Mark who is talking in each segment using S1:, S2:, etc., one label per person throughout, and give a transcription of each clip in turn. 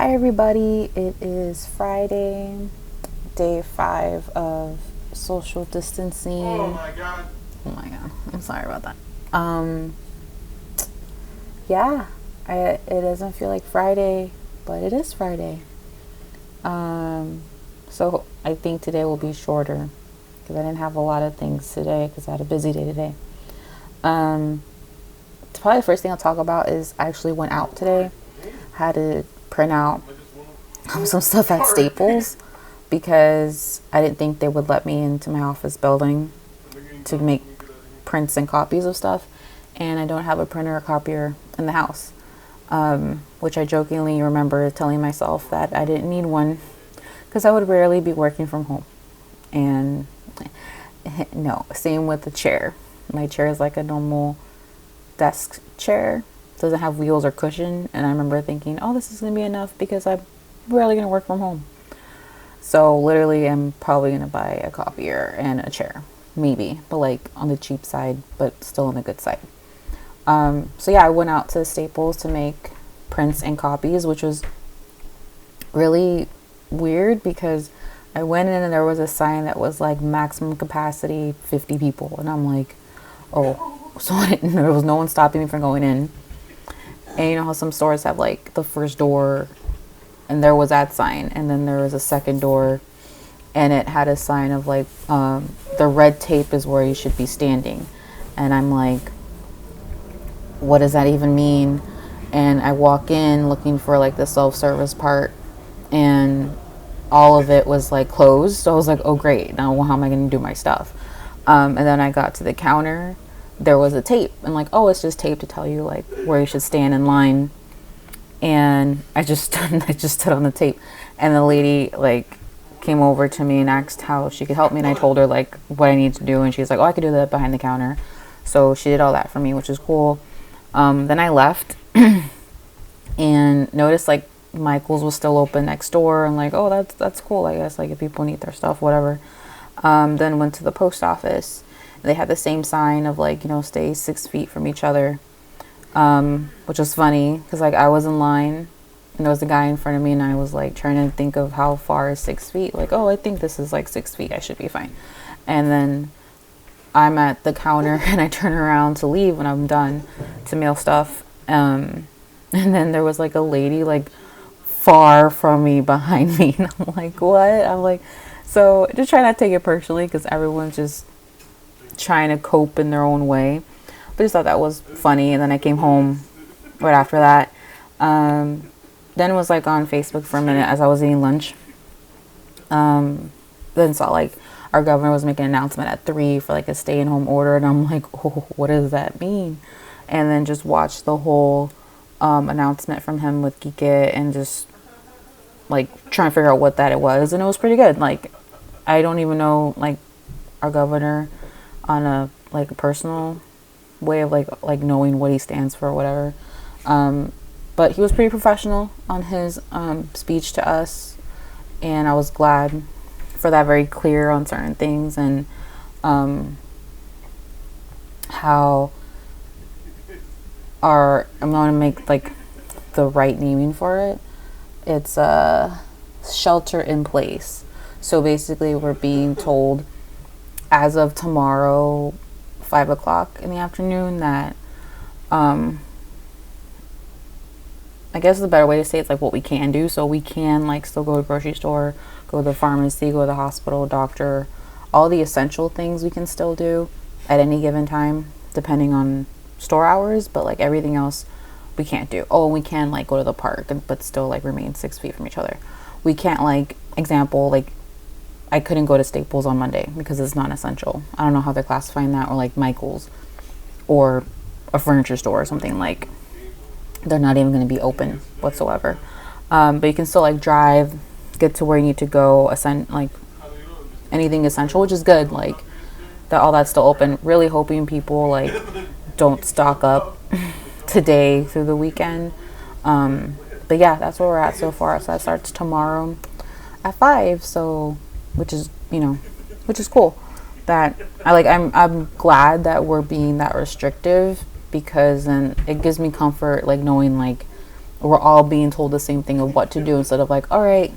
S1: Hi, everybody. It is Friday, day 5 of social distancing.
S2: Oh my god.
S1: Oh my god. I'm sorry about that. Um, yeah, it doesn't feel like Friday, but it is Friday. So I think today will be shorter because I didn't have a lot of things today because I had a busy day today. Um, Probably the first thing I'll talk about is I actually went out today. Had to print out some stuff at Staples because I didn't think they would let me into my office building to make prints and copies of stuff, and I don't have a printer or copier in the house, which I jokingly remember telling myself that I didn't need one because I would rarely be working from home. And no, same with the chair. My chair is like a normal desk chair, doesn't have wheels or cushion, and I remember thinking, oh, this is gonna be enough because I'm rarely gonna work from home. So literally I'm probably gonna buy a copier and a chair, maybe, but like on the cheap side, but still on the good side. So yeah, I went out to Staples to make prints and copies, which was really weird because I went in and there was a sign that was like maximum capacity 50 people, and I'm like, oh, so there was no one stopping me from going in. And you know how some stores have like the first door, and there was that sign, and then there was a second door, and it had a sign of like the red tape is where you should be standing, and I'm like, what does that even mean? And I walk in looking for like the self-service part, and all of it was like closed. So I was like, oh great, now how am I going to do my stuff? And then I got to the counter, there was a tape, and like, oh, it's just tape to tell you like where you should stand in line. And I just stood on the tape, and the lady like came over to me and asked how she could help me, and I told her like what I need to do, and she's like, oh, I could do that behind the counter. So she did all that for me, which is cool. Then I left and noticed like Michael's was still open next door, and like, oh, that's cool, I guess, like if people need their stuff, whatever. Then went to the post office. They had the same sign of like, stay 6 feet from each other, which was funny because like I was in line and there was a guy in front of me, and I was like trying to think of how far is 6 feet. Like, oh, I think this is like 6 feet. I should be fine. And then I'm at the counter and I turn around to leave when I'm done to mail stuff. And then there was like a lady like far from me behind me, and I'm like, what? I'm like, so just try not to take it personally because everyone's just trying to cope in their own way. But I just thought that was funny. And then I came home right after that. Then was like on Facebook for a minute as I was eating lunch. Then saw like our governor was making an announcement at 3 for like a stay-in-home order, and I'm like, oh, what does that mean? And then just watched the whole announcement from him with Geek It, and just like trying to figure out what that it was, and it was pretty good. Like, I don't even know like our governor on a like a personal way of like knowing what he stands for or whatever, but he was pretty professional on his speech to us, and I was glad for that, very clear on certain things, and how I'm going to make like the right naming for it. It's a shelter in place. So basically we're being told as of tomorrow 5 o'clock in the afternoon that I guess the better way to say it's like what we can do. So we can like still go to the grocery store, go to the pharmacy, go to the hospital, doctor, all the essential things we can still do at any given time depending on store hours, but like everything else we can't do. Oh, and we can like go to the park but still like remain 6 feet from each other. We can't, like, example, like I couldn't go to Staples on Monday because it's not essential. I don't know how they're classifying that, or like Michael's or a furniture store or something. Like, they're not even going to be open whatsoever. But you can still like drive, get to where you need to go, like anything essential, which is good. Like that, all that's still open. Really hoping people like don't stock up today through the weekend. But yeah, that's where we're at so far. So that starts tomorrow at 5. So, which is cool. That I'm glad that we're being that restrictive, because then it gives me comfort, like knowing like, we're all being told the same thing of what to do instead of like, all right,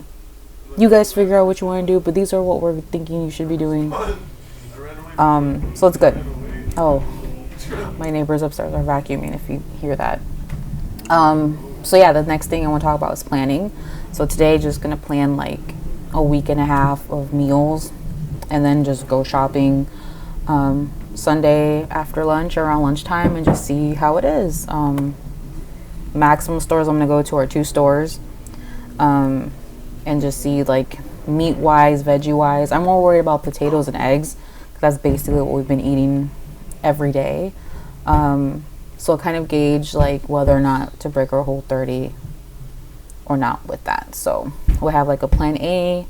S1: you guys figure out what you want to do, but these are what we're thinking you should be doing. So it's good. Oh, my neighbors upstairs are vacuuming if you hear that. So yeah, the next thing I want to talk about is planning. So today, just gonna plan like a week and a half of meals, and then just go shopping Sunday after lunch, around lunchtime, and just see how it is. Maximum stores I'm gonna go to are 2 stores, and just see like meat wise, veggie wise. I'm more worried about potatoes and eggs because that's basically what we've been eating every day. So kind of gauge like whether or not to break our Whole30 or not with that. So we'll have like a plan A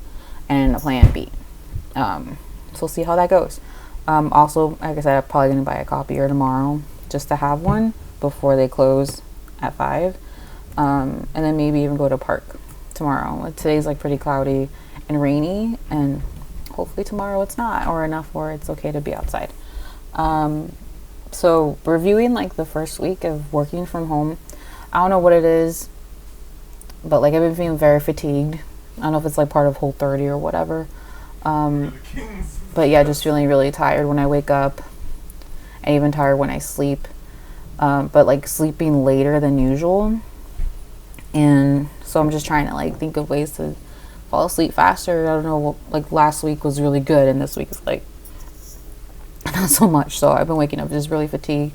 S1: and a plan B. So we'll see how that goes. Also, like I said, I'm probably going to buy a copier tomorrow just to have one before they close at 5. And then maybe even go to park tomorrow. Today's like pretty cloudy and rainy, and hopefully tomorrow it's not, or enough where it's okay to be outside. So reviewing like the first week of working from home, I don't know what it is, but like I've been feeling very fatigued. I don't know if it's like part of Whole30 or whatever. But yeah, just feeling really tired when I wake up, and even tired when I sleep. But like sleeping later than usual. And so I'm just trying to like think of ways to fall asleep faster. I don't know, like last week was really good, and this week is like not so much. So I've been waking up just really fatigued.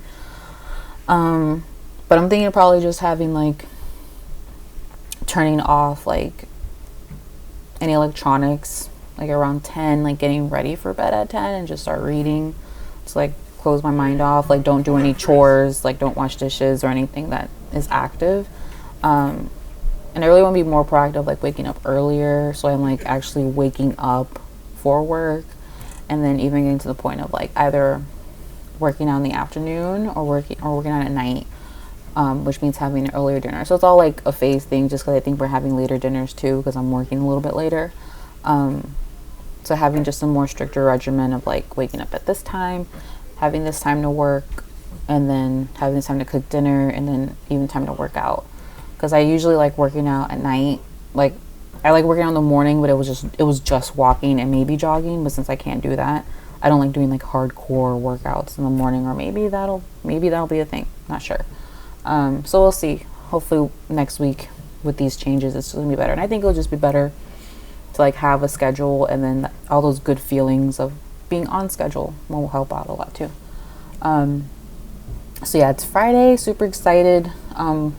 S1: But I'm thinking of probably just having like turning off like any electronics like around 10, like getting ready for bed at 10 and just start reading. Just like close my mind off, like don't do any chores, like don't wash dishes or anything that is active. And I really want to be more proactive, like waking up earlier, so I'm like actually waking up for work, and then even getting to the point of like either working out in the afternoon or working out at night, which means having an earlier dinner. So it's all like a phase thing, just because I think we're having later dinners too, because I'm working a little bit later. So having just a more stricter regimen of like waking up at this time, having this time to work, and then having this time to cook dinner, and then even time to work out. Because I usually like working out at night. Like I like working out in the morning, but it was just walking and maybe jogging. But since I can't do that, I don't like doing like hardcore workouts in the morning. Or maybe that'll be a thing. Not sure. So we'll see. Hopefully next week with these changes, it's gonna be better. And I think it'll just be better to like have a schedule, and then all those good feelings of being on schedule will help out a lot too. So yeah, it's Friday. Super excited. I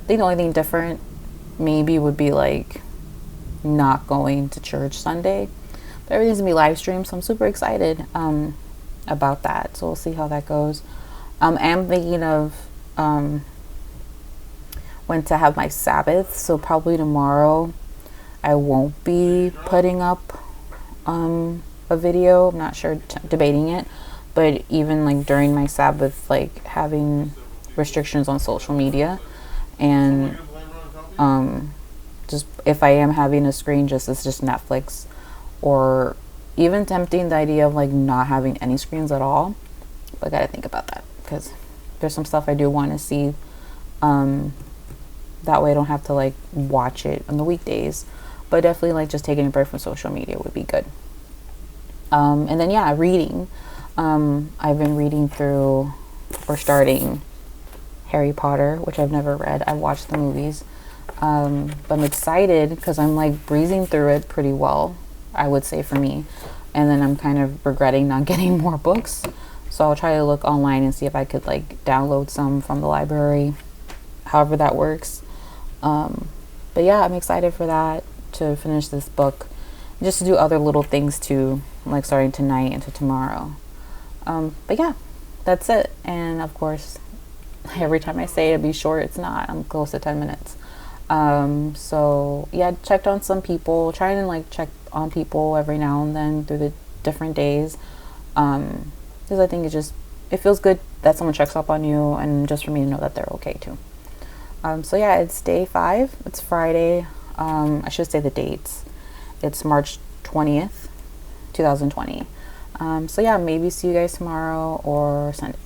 S1: think the only thing different maybe would be like not going to church Sunday, but everything's gonna be live streamed, so I'm super excited about that. So we'll see how that goes. I'm thinking of when to have my Sabbath, so probably tomorrow I won't be putting up a video. I'm not sure, debating it, but even like during my Sabbath, like having restrictions on social media, and just if I am having a screen, it's just Netflix, or even tempting the idea of like not having any screens at all. But I gotta think about that, because there's some stuff I do want to see. That way I don't have to like watch it on the weekdays. But definitely like just taking a break from social media would be good. And then yeah, reading. I've been reading through, or starting, Harry Potter, which I've never read. I watched the movies. But I'm excited because I'm like breezing through it pretty well, I would say, for me. And then I'm kind of regretting not getting more books. So I'll try to look online and see if I could like download some from the library, however that works. But yeah, I'm excited for that, to finish this book, just to do other little things too, like starting tonight into tomorrow. But yeah, that's it. And of course, every time I say it'll be short, it's not. I'm close to 10 minutes. So yeah, checked on some people, trying to like check on people every now and then through the different days. Because I think it feels good that someone checks up on you, and just for me to know that they're okay too. So yeah, it's day 5. It's Friday. I should say the dates. It's March 20th, 2020. So yeah, maybe see you guys tomorrow or Sunday.